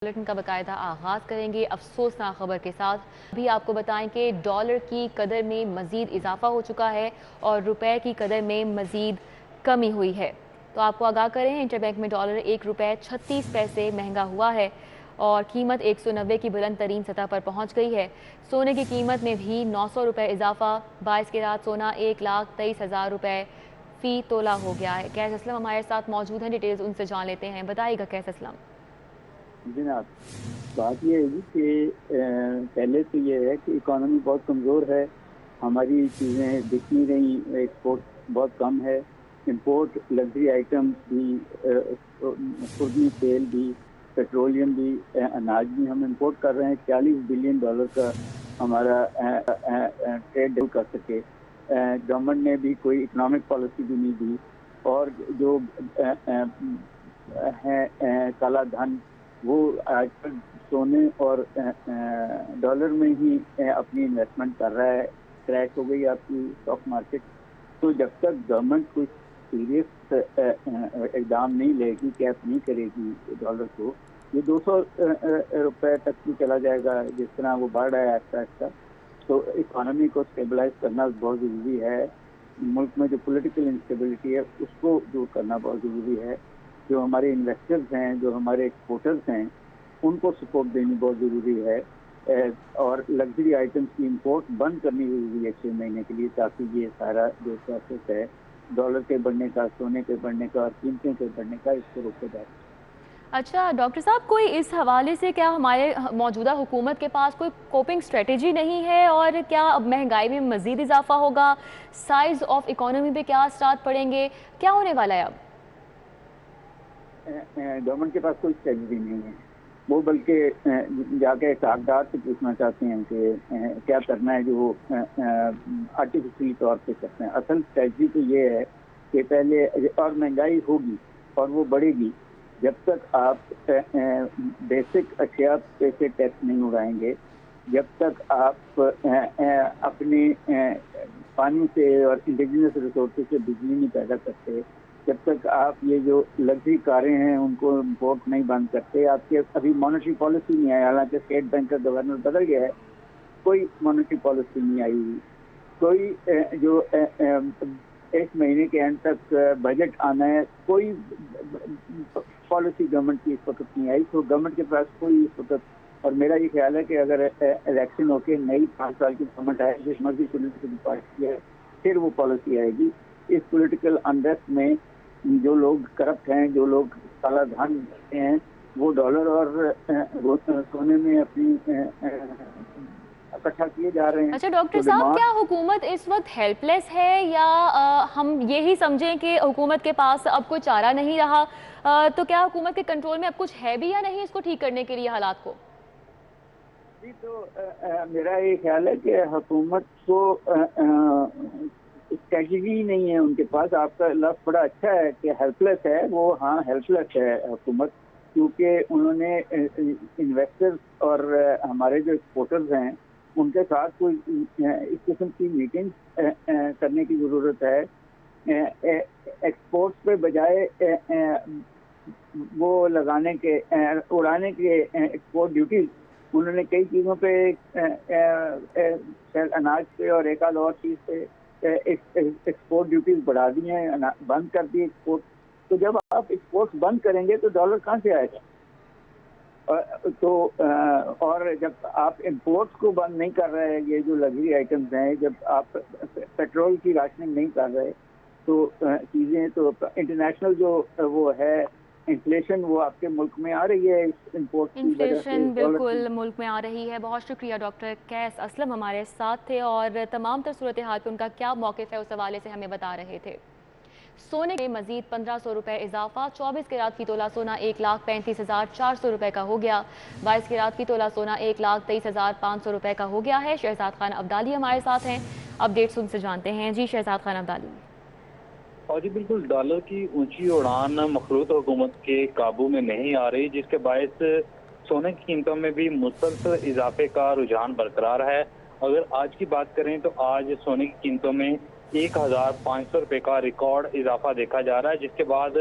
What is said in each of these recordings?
Bulletin का बाकायदा आगाज करेंगे अफसोसनाक खबर के साथ। अभी आपको बताएं कि डॉलर की कदर में मजीद इजाफा हो चुका है और रुपए की कदर में मजीद कमी हुई है। तो आपको आगाह करें, इंटरबैंक में डॉलर 1 रुपये 36 पैसे महंगा हुआ है और कीमत 190 की बुलंद तरीन सतह पर पहुंच गई है। सोने की कीमत में भी 900 रुपये इजाफा। 22 के रात सोना 1,23,000 रुपये फी तोला हो गया है। कैस असलम हमारे साथ मौजूद हैं, डिटेल्स उनसे जान लेते हैं। बताइएगा कैस असलम। जनाब, बात यह है जी कि पहले तो ये है कि इकोनॉमी बहुत कमज़ोर है। हमारी चीज़ें दिख नहीं रही, एक्सपोर्ट बहुत कम है। इंपोर्ट लग्जरी आइटम भी, खुर्दनी तेल भी, पेट्रोलियम भी, अनाज भी हम इंपोर्ट कर रहे हैं। $40 बिलियन का हमारा ट्रेड डील कर सके। गवर्नमेंट ने भी कोई इकोनॉमिक पॉलिसी भी नहीं दी और जो है काला धन वो आजकल सोने और डॉलर में ही अपनी इन्वेस्टमेंट कर रहा है। क्रैश हो गई आपकी स्टॉक मार्केट। तो जब तक गवर्नमेंट कोई सीरियस इकदाम नहीं लेगी, कैप नहीं करेगी डॉलर को, ये 200 रुपए तक भी चला जाएगा जिस तरह वो बढ़ रहा है आहिस्ता आहिस्ता। तो इकोनॉमी को स्टेबलाइज करना बहुत ज़रूरी है। मुल्क में जो पॉलिटिकल इंस्टेबिलिटी है उसको दूर करना बहुत ज़रूरी है। जो हमारे इन्वेस्टर्स हैं, जो हमारे एक्सपोर्टर्स हैं, उनको सपोर्ट देनी बहुत ज़रूरी है और लग्जरी आइटम्स की इंपोर्ट बंद करनी ज़रूरी है 6 महीने के लिए, ताकि ये सारा जो प्रोसेस है डॉलर के बढ़ने का, सोने के बढ़ने का और कीमतें के बढ़ने का, इसको रोका जाए। अच्छा डॉक्टर साहब, कोई इस हवाले से क्या हमारे मौजूदा हुकूमत के पास कोई कोपिंग स्ट्रेटजी नहीं है और क्या अब महंगाई में मजीद इजाफा होगा? साइज ऑफ इकोनॉमी पे क्या असरात पड़ेंगे? क्या होने वाला है अब? गवर्नमेंट के पास कोई स्ट्रेटजी नहीं है। वो बल्कि जाके साहबदार से पूछना चाहते हैं कि क्या करना है, जो आर्टिफिशियली तौर पे करते हैं। असल स्ट्रेटजी तो ये है कि पहले, और महंगाई होगी और वो बढ़ेगी जब तक आप बेसिक अशिया पे से टैक्स नहीं उड़ाएंगे, जब तक आप अपने पानी से और इंडिजिनस रिसोर्सेज से बिजली नहीं पैदा करते, जब तक आप ये जो लग्जरी कारें हैं उनको इम्पोर्ट नहीं बंद करते। आपके अभी मॉनेटरी पॉलिसी नहीं आई, हालांकि स्टेट बैंक का गवर्नर बदल गया है, कोई मॉनेटरी पॉलिसी नहीं आई हुई। कोई जो 1 महीने के एंड तक बजट आना है, कोई पॉलिसी गवर्नमेंट की इस वक्त नहीं आई। तो गवर्नमेंट के पास कोई इस वक्त, और मेरा ये ख्याल है कि अगर इलेक्शन होके नई 5 साल की गवर्नमेंट आए, जिस मर्जी पॉलिटिकल पार्टी है, फिर वो पॉलिसी आएगी। इस पॉलिटिकल अनरेस्ट में जो लोग करप्ट हैं, जो लोग काला धन करते हैं, वो डॉलर और सोने में अपनी इकट्ठा किए जा रहे हैं। अच्छा डॉक्टर साहब, क्या हुकूमत इस वक्त हेल्पलेस है या हम यही समझें कि हुकूमत के पास अब कोई चारा नहीं रहा? तो क्या हुकूमत के कंट्रोल में अब कुछ है भी या नहीं इसको ठीक करने के लिए हालात को? जी, तो मेरा ये ख्याल है कि हुकूमत को स्ट्रेटजी नहीं है उनके पास। आपका लफ्ज़ बड़ा अच्छा है कि हेल्पलेस है, वो हाँ हेल्पलेस है हुकूमत, क्योंकि उन्होंने इन्वेस्टर्स और हमारे जो एक्सपोर्टर्स हैं उनके साथ कोई इस किस्म की मीटिंग करने की ज़रूरत है। एक्सपोर्ट्स पे बजाय वो लगाने के उड़ाने के एक्सपोर्ट ड्यूटीज, उन्होंने कई चीज़ों पे अनाज पे और एक आध और चीज़ पे एक्सपोर्ट ड्यूटीज बढ़ा दी हैं, बंद कर दी एक्सपोर्ट। तो जब आप एक्सपोर्ट बंद करेंगे तो डॉलर कहाँ से आएगा? तो और जब आप इंपोर्ट्स को बंद नहीं कर रहे हैं, ये जो लग्जरी आइटम्स हैं, जब आप पेट्रोल की राशनिंग नहीं कर रहे, तो चीज़ें तो इंटरनेशनल जो वो है इन्फ्लेशन, वो आपके मुल्क में आ रही है इंपोर्ट की वजह से। इन्फ्लेशन बिल्कुल मुल्क में आ रही है। बहुत शुक्रिया डॉक्टर कैस असलम हमारे साथ थे और तमाम तर सूरत हाल पर उनका क्या मौक़िफ़ है उस हवाले से हमें बता रहे थे। सोने में मजीद 1500 रुपये इजाफा। 24 के रात की तोला सोना 1,35,400 रुपये का हो गया। 22 के रात की तोला सोना 1,23,500 रुपये का हो गया है। शहजाद खान अब्दाली हमारे साथ हैं, अपडेट्स उनसे जानते हैं। जी शहजाद खान अब्दाली। और जी बिल्कुल, डॉलर की ऊंची उड़ान मखलूत हुकूमत के काबू में नहीं आ रही, जिसके बायस सोने की कीमतों में भी मुसलसल इजाफे का रुझान बरकरार है। अगर आज की बात करें तो आज सोने की कीमतों में 1,500 रुपये का रिकॉर्ड इजाफा देखा जा रहा है, जिसके बाद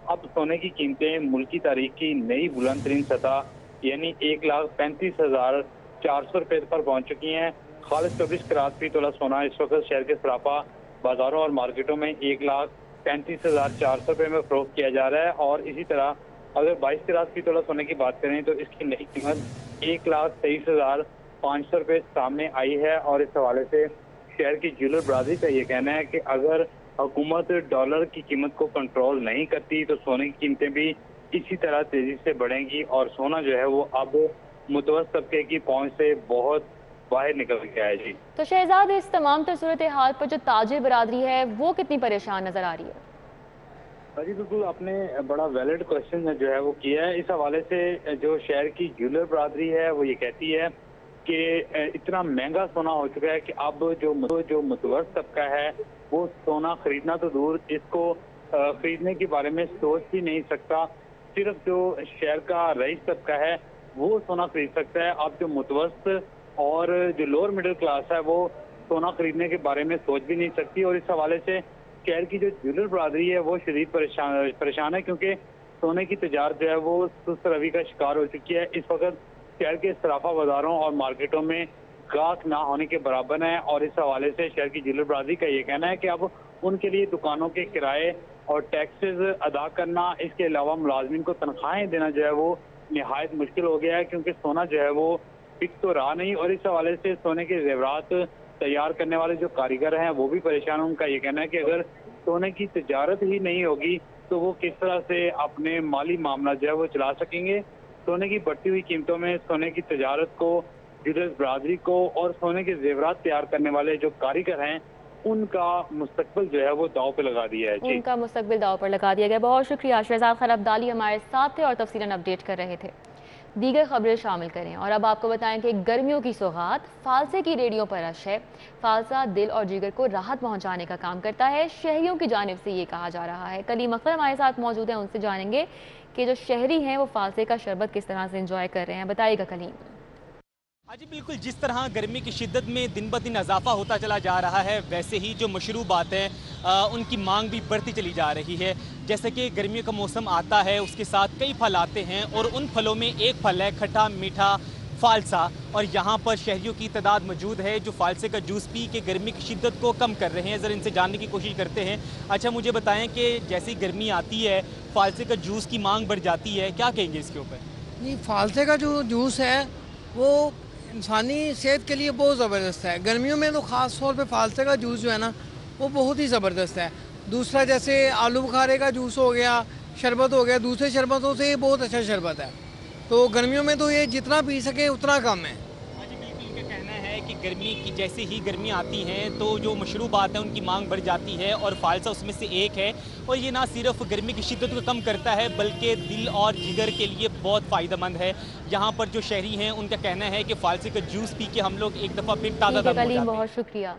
अब सोने की कीमतें मुल्की तारीख की नई बुलंद तरीन सतह यानी 1,35,400 रुपए पर पहुंच चुकी हैं। खालिद 24 कैरेट फी तोला सोना इस वक्त शहर के सराफा बाजारों और मार्केटों में 1,35,400 रुपए में फरोख्त किया जा रहा है। और इसी तरह अगर 22 कैरेट फी तोला सोने की बात करें तो इसकी नई कीमत 1,23,500 रुपए सामने आई है। और इस हवाले से शहर की ज्वेलर बरादरी का ये कहना है कि अगर हुकूमत डॉलर की कीमत को कंट्रोल नहीं करती तो सोने की कीमतें भी इसी तरह तेजी से बढ़ेंगी और सोना जो है वो अब मुतवस्सित तबके की पहुंच से बहुत बाहर निकल गया है। जी तो शहजाद, इस तमाम तर सूरत हाल पर जो ताजिर बरादरी है वो कितनी परेशान नजर आ रही है? जी बिल्कुल, आपने बड़ा वैलिड क्वेश्चन जो है वो किया है। इस हवाले से जो शहर की ज्वेलर बरादरी है वो ये कहती है कि इतना महंगा सोना हो चुका है कि अब जो मुतवस्सित तबका है वो सोना खरीदना तो दूर, इसको खरीदने के बारे में सोच भी नहीं सकता। सिर्फ जो शहर का रईस तबका है वो सोना खरीद सकता है। अब जो मुतवस्सित और जो लोअर मिडिल क्लास है वो सोना खरीदने के बारे में सोच भी नहीं सकती। और इस हवाले से शहर की जो ज्वेलर बरादरी है वो शदीद परेशान है, क्योंकि सोने की तजारत जो है वो सुस्त रवि का शिकार हो चुकी है। इस वक्त शहर के सराफा बाजारों और मार्केटों में गाहक ना होने के बराबर है। और इस हवाले से शहर की ज्वेलर बरादरी का ये कहना है कि अब उनके लिए दुकानों के किराए और टैक्सेस अदा करना, इसके अलावा मुलाजमीन को तनख्वाहें देना जो है वो निहायत मुश्किल हो गया है, क्योंकि सोना जो है वो बिक तो रहा नहीं। और इस हवाले से सोने के जेवरात तैयार करने वाले जो कारीगर हैं वो भी परेशान हैं। उनका ये कहना है कि अगर सोने की तजारत ही नहीं होगी तो वो किस तरह से अपने माली मामला जो है वो चला सकेंगे। सोने की बढ़ती हुई कीमतों में सोने की तजारत को, ज्वेलर्स बरादरी को और सोने के जेवरात तैयार करने वाले जो कारीगर हैं उनका मुस्तकबिल जो है वो दाव पे लगा दिया है। उनका मुस्तकबिल दाव पर लगा दिया गया। बहुत शुक्रिया। शहजाद खान अब्दाली हमारे साथ थे और तफसीलन अपडेट कर रहे थे। दीगर खबरें शामिल करें और अब आपको बताएं कि गर्मियों की सौगात फालसे की रेडियो पर रश है। फालसा दिल और जिगर को राहत पहुंचाने का काम करता है, शहरियों की जानिब से ये कहा जा रहा है। कलीम अख्तर हमारे साथ मौजूद हैं, उनसे जानेंगे कि जो शहरी हैं वो फालसे का शरबत किस तरह से एंजॉय कर रहे हैं। बताइएगा कलीम। हाँ जी बिल्कुल, जिस तरह गर्मी की शिद्दत में दिन ब दिन इजाफा होता चला जा रहा है वैसे ही जो मशरूबात हैं उनकी मांग भी बढ़ती चली जा रही है। जैसे कि गर्मियों का मौसम आता है उसके साथ कई फल आते हैं और उन फलों में एक फल है खट्टा मीठा फालसा। और यहाँ पर शहरियों की तादाद मौजूद है जो फालसे का जूस पी के गर्मी की शिद्दत को कम कर रहे हैं। ज़रा इनसे जानने की कोशिश करते हैं। अच्छा, मुझे बताएं कि जैसी गर्मी आती है फालसे का जूस की मांग बढ़ जाती है, क्या कहेंगे इसके ऊपर? जी, फालसे का जो जूस है वो इंसानी सेहत के लिए बहुत ज़बरदस्त है। गर्मियों में तो ख़ास तौर पे फालसे का जूस जो है ना वो बहुत ही ज़बरदस्त है। दूसरा जैसे आलू बुखारे का जूस हो गया, शरबत हो गया, दूसरे शरबतों से ये बहुत अच्छा शरबत है। तो गर्मियों में तो ये जितना पी सके उतना कम है। कि गर्मी की जैसे ही गर्मी आती हैं तो जो मशरूबात हैं उनकी मांग बढ़ जाती है और फालसा उसमें से एक है। और ये ना सिर्फ गर्मी की शिद्दत को कम करता है बल्कि दिल और जिगर के लिए बहुत फ़ायदेमंद है। यहाँ पर जो शहरी हैं उनका कहना है कि फालसे का जूस पी के हम लोग एक दफ़ा फिर ताज़ा हो जाते हैं। बहुत शुक्रिया।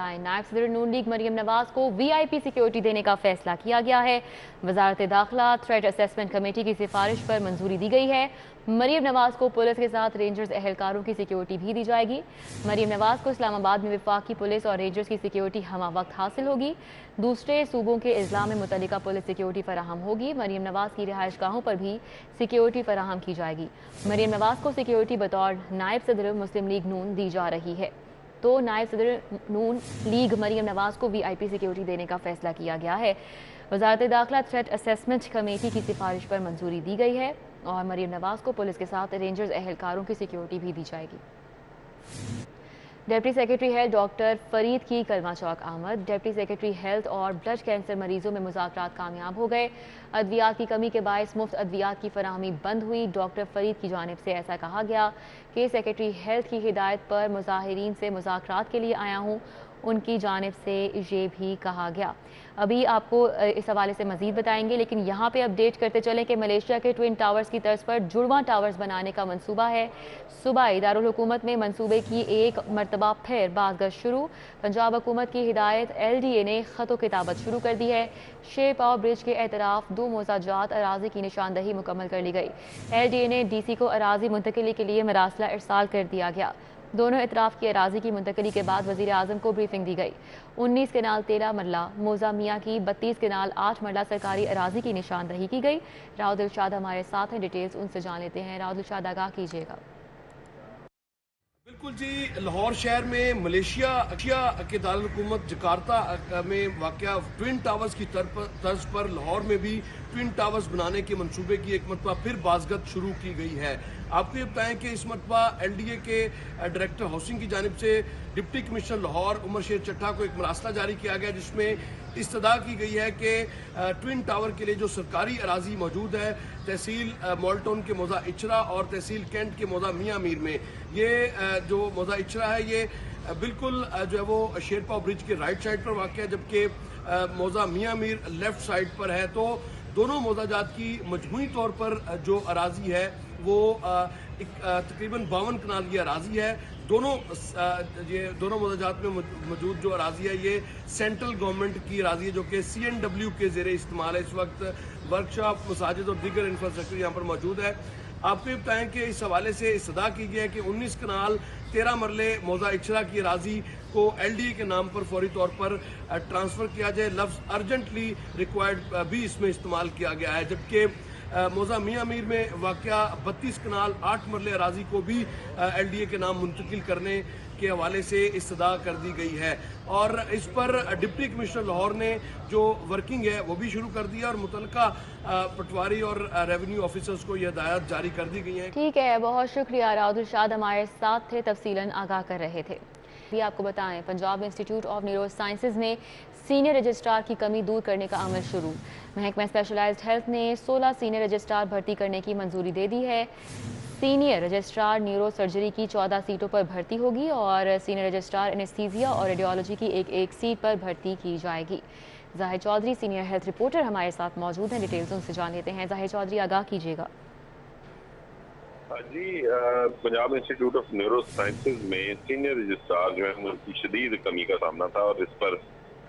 नायब सदर नून लीग मरियम नवाज को वीआईपी सिक्योरिटी देने का फैसला किया गया है। वजारत दाखिला थ्रेट असेसमेंट कमेटी की सिफारिश पर मंजूरी दी गई है। मरियम नवाज को पुलिस के साथ रेंजर्स एहलकारों की सिक्योरिटी भी दी जाएगी। मरियम नवाज को इस्लामाबाद में वफाकी पुलिस और रेंजर्स की सिक्योरिटी हमा वक्त हासिल होगी। दूसरे सूबों के इजला में मुतल्लिका पुलिस सिक्योरिटी फराहम होगी। मरियम नवाज की रिहाइश गाहों पर भी सिक्योरिटी फराहम की जाएगी। मरियम नवाज को सिक्योरिटी बतौर नायब सदर मुस्लिम लीग नून दी जा रही है। तो नायब सदर नून लीग मरियम नवाज को वीआईपी सिक्योरिटी देने का फैसला किया गया है। वजारत दाखिला थ्रेट असेसमेंट कमेटी की सिफारिश पर मंजूरी दी गई है और मरियम नवाज को पुलिस के साथ रेंजर्स एहलकारों की सिक्योरिटी भी दी जाएगी। Deputy secretary health doctor Farid की कलमा चौक आमद। डिप्टी सेक्रेटरी हेल्थ और ब्लड कैंसर मरीजों में मुज़ाकरात कामयाब हो गए। अद्वियात की कमी के बायस मुफ्त अद्वियात की फराहमी बंद हुई। डॉक्टर फरीद की जानिब से ऐसा कहा गया कि सेक्रेटरी हेल्थ की हिदायत पर मुजाहिरीन से मुज़ाकरात के लिए आया हूँ। उनकी जानिब से ये भी कहा गया। अभी आपको इस हवाले से मजीद बताएंगे, लेकिन यहाँ पे अपडेट करते चलें कि मलेशिया के ट्विन टावर्स की तर्ज पर जुड़वा टावर्स बनाने का मंसूबा है। सूबाई दारुल हुकूमत में मंसूबे की एक मरतबा फिर बातगश्त शुरू। पंजाब हुकूमत की हिदायत LDA ने ख़तो किताबत शुरू कर दी है। शेप और ब्रिज के एतराफ़ 2 मोजाजात अराजी की निशानदही मुकम्मल कर ली गई। LDA ने DC को अराजी मुंतकिली के लिए मरासला इरसाल कर दिया गया। दोनों इतराफ़ की अराजी की मुंतकली के बाद वज़ीर आज़म को ब्रीफिंग दी गई। 19 केनाल 13 मरला मोजा मियाँ की 32 केनाल 8 मरला सरकारी अराजी की निशानदही की गई। राव दिलशाद हमारे साथ हैं, डिटेल्स उनसे जान लेते हैं। राव दिलशाद, आगाह कीजिएगा। बिल्कुल जी, लाहौर शहर में मलेशिया के दारुल-हुकूमत जकार्ता में वाक़या ट्विन टावर्स की तर्ज पर लाहौर में भी ट्विन टावर्स बनाने के मंसूबे की एक मरतबा फिर बाज़गत शुरू की गई है। आपको ये बताएं कि इस मरतबा LDA के डायरेक्टर हाउसिंग की जानिब से डिप्टी कमिश्नर लाहौर उमर शेर चट्टा को एक मरासला जारी किया गया, जिसमें इस्तदा की गई है कि ट्विन टावर के लिए जो सरकारी अराजी मौजूद है तहसील मॉल्टन के मौजा इचरा और तहसील कैंट के मौजा मियाँ मीर में, ये जो मौजा इचरा है ये बिल्कुल जो है वो शेरपा ब्रिज के राइट साइड पर वाक़ है, जबकि मौजा मियाँ मीर लेफ्ट साइड पर है। तो दोनों मौजाजात की मजमूई तौर पर जो अराजी है वो तकरीबन 52 कनाल की अराजी है। दोनों मौजाजात में मौजूद जो अराजी है ये सेंट्रल गवर्नमेंट की अराजी है, जो कि CNW के ज़ेरे इस्तेमाल है। इस वक्त वर्कशॉप, मसाजिद और दीगर इंफ्रास्ट्रक्चर यहाँ पर मौजूद है। आपको ये बताएं कि इस हवाले से इस्तदा की गई है कि 19 कनाल 13 मरले मौजा इचरा की अराजी को LDA के नाम पर फौरी तौर पर ट्रांसफ़र किया जाए। लफ्ज़ अर्जेंटली रिक्वायर्ड भी इसमें इस्तेमाल किया गया है, जबकि मौजा मियाँ मीर में वाक़या 32 कनाल 8 मरले अराजी को भी LDA के नाम मुंतकिल करने के हवाले से इस्तदा कर दी गई है। और इस पर डिप्टी कमिश्नर लाहौर ने जो वर्किंग है वो भी शुरू कर दिया और मुतलका पटवारी और रेवेन्यू ऑफिसर्स को ये हिदायत जारी कर दी गई है। ठीक है, बहुत शुक्रिया। राव दिलशाद हमारे साथ थे, तफसीलन आगाह कर रहे थे। भी आपको बताएं, Punjab institute of neuro sciences में सीनियर रजिस्ट्रार की कमी दूर करने का अमल शुरू। महकमा स्पेशलाइज्ड हेल्थ ने 16 सीनियर रजिस्ट्रार भर्ती करने की मंजूरी दे दी है। सीनियर रजिस्ट्रार न्यूरो सर्जरी की 14 सीटों पर भर्ती होगी और सीनियर रजिस्ट्रार एनेस्थीसिया और रेडियोलॉजी की एक सीट पर भर्ती की जाएगी। जाहिर चौधरी सीनियर हेल्थ रिपोर्टर हमारे साथ मौजूद हैं, डिटेल्स उनसे जान लेते हैं। जाहिर चौधरी, आगाह कीजिएगा। जी, Punjab institute of neuro sciences में सीनियर रजिस्ट्रार जो है उनकी शदीद कमी का सामना था और इस पर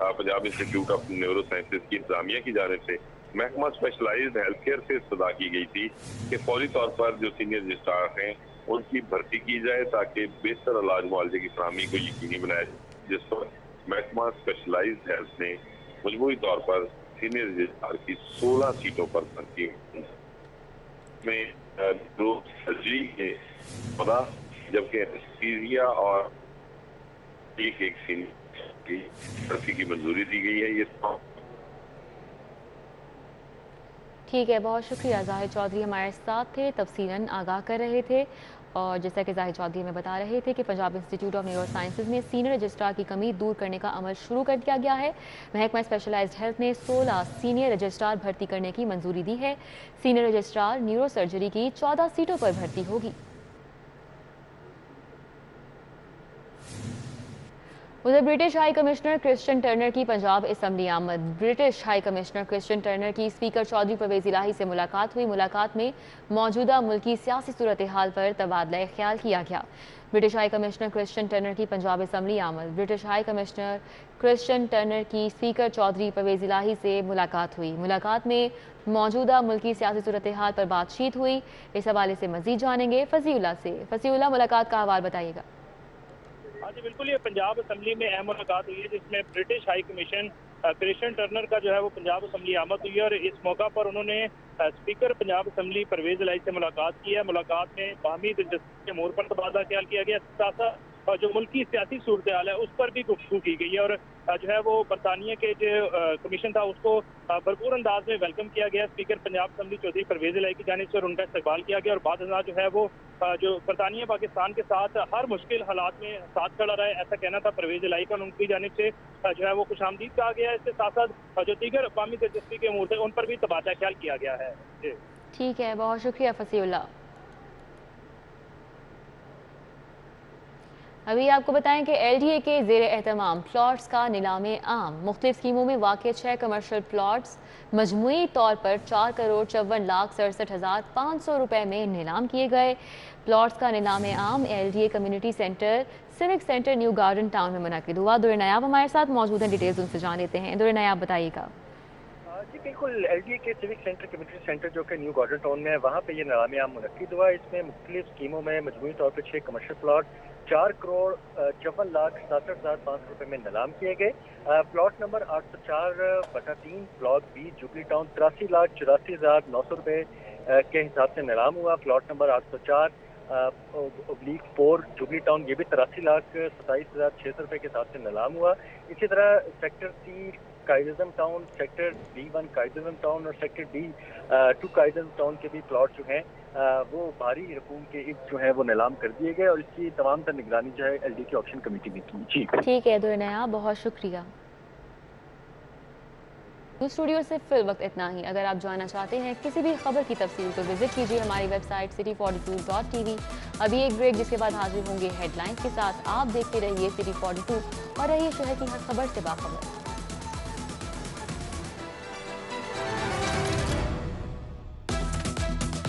Punjab institute of neuro sciences की इंतजामिया की जानिब से महकमा स्पेशलाइज्ड हेल्थ केयर से इस्तदा की गई थी कि फौरी तौर पर जो सीनियर रजिस्ट्रार हैं उनकी भर्ती की जाए ताकि बेहतर इलाज मुआवजे की फराहमी को यकीनी बनाया जाए, जिस पर महकमा स्पेशलाइज्ड हेल्थ ने मजबूरी तौर पर सीनियर रजिस्ट्रार की 16 सीटों पर भर्ती में सर्जरी के 14, जबकि एनेस्थीसिया और एक सीनियर की भर्ती की मंजूरी दी गई है। ये ठीक है, बहुत शुक्रिया। जाहिर चौधरी हमारे साथ थे, तफसीलन आगाह कर रहे थे। और जैसा कि जाहिर चौधरी में बता रहे थे कि Punjab institute of neuro sciences में सीनियर रजिस्ट्रार की कमी दूर करने का अमल शुरू कर दिया गया है। महकमा स्पेशलाइज्ड हेल्थ ने 16 सीनियर रजिस्ट्रार भर्ती करने की मंजूरी दी है। सीनियर रजिस्ट्रार न्यूरो सर्जरी की 14 सीटों पर भर्ती होगी। उधर British high commissioner Christian Turner की पंजाब असम्बली आमद। British high commissioner Christian Turner की स्पीकर चौधरी परवेज इलाही से मुलाकात हुई। मुलाकात में मौजूदा मुल्की सियासी सूरत हाल पर तबादला ख्याल किया गया। British high commissioner Christian Turner की पंजाब असम्बली आमद। British high commissioner Christian Turner की स्पीकर चौधरी परवेज इलाही से मुलाकात हुई। मुलाकात में मौजूदा मुल्की सियासी सूरत हाल पर बातचीत हुई। इस हवाले से मजीद जानेंगे फसीउल्लाह से। फसीउल्लाह, मुलाकात का हवाल बताइएगा। हाँ जी बिल्कुल, ये पंजाब असम्बली में अहम मुलाकात हुई है जिसमें British high commission Christian Turner का जो है वो पंजाब असम्बली आमद हुई है और इस मौका पर उन्होंने स्पीकर पंजाब असम्बली परवेज इलाही से मुलाकात की है। मुलाकात में बाहमी दिलचस्पी के मोड़ पर तबादला ख्याल किया गया। साथ और जो मुल्की सियासी सूरत हाल है उस पर भी गुफ्तगू की गई है और जो है वो बरतानिया के जो कमीशन था उसको भरपूर अंदाज में वेलकम किया गया। स्पीकर पंजाब असम्बली चौधरी परवेज इलाही की जानिब से और उनका इस्तकबाल किया गया और बाद जो है वो जो बरतानिया पाकिस्तान के साथ हर मुश्किल हालात में साथ खड़ा रहा है, ऐसा कहना था परवेज इलाही का। उनकी जानिब से जो है वो खुशामदीद कहा गया है। इसके साथ साथ जो दीगर अवामी दिलचस्पी के अमूर थे उन पर भी तबादला ख्याल किया गया है। ठीक है, बहुत शुक्रिया फसीउल्लाह। अभी आपको बताएं कि LDA के ज़ेरे एहतमाम प्लॉट्स का नीलामे आम। मुख्तलिफ स्कीमों में वाक़ 6 कमर्शल प्लॉट्स मजमूई तौर पर 4,54,67,500 रुपये में नीलाम किए गए। प्लॉट्स का नीलामे आम LDA community centre civic centre new garden town में मुनक़िद हुआ। दुर नायाब हमारे साथ मौजूद हैं, डिटेल्स उनसे जान लेते हैं। दुर नायाब, बताइएगा। जी बिल्कुल, एलडीए के सिविक सेंटर कम्युनिटी सेंटर जो कि न्यू गार्डन टाउन में है, वहाँ पे ये नीलामी आम मुनक्किद हुआ। इसमें मुख्तलिफ स्कीमों में मजमूई तौर पर 6 कमर्शियल प्लॉट 4,54,65,500 रुपए में नीलाम किए गए। Plot number 804/3 block B Jubilee Town 83,84,900 रुपए के हिसाब से नीलाम हुआ। प्लॉट नंबर 804/4 जुबली टाउन, ये भी 83,27,600 रुपए के हिसाब से नीलाम हुआ। इसी तरह सेक्टर सी काइजम टाउन, सेक्टर D1 काइजम टाउन और सेक्टर D2 काइजम टाउन के भी प्लॉट जो हैं वो भारी रकूम के जो है वो नीलाम कर दिए गए और इसकी तमाम तर निगरानी जो है एलडी की ऑक्शन कमेटी में की। जी ठीक है दुर्नया, बहुत शुक्रिया। न्यूज़ स्टूडियो से फिल वक्त इतना ही। अगर आप जानना चाहते हैं किसी भी खबर की तफसील तो विजिट कीजिए हमारी वेबसाइट city42.tv। अभी एक ब्रेक, जिसके बाद हाजिर होंगे हेडलाइंस के साथ। आप देखते रहिए City 42 और रहिए शहर की हर खबर से बाखबर।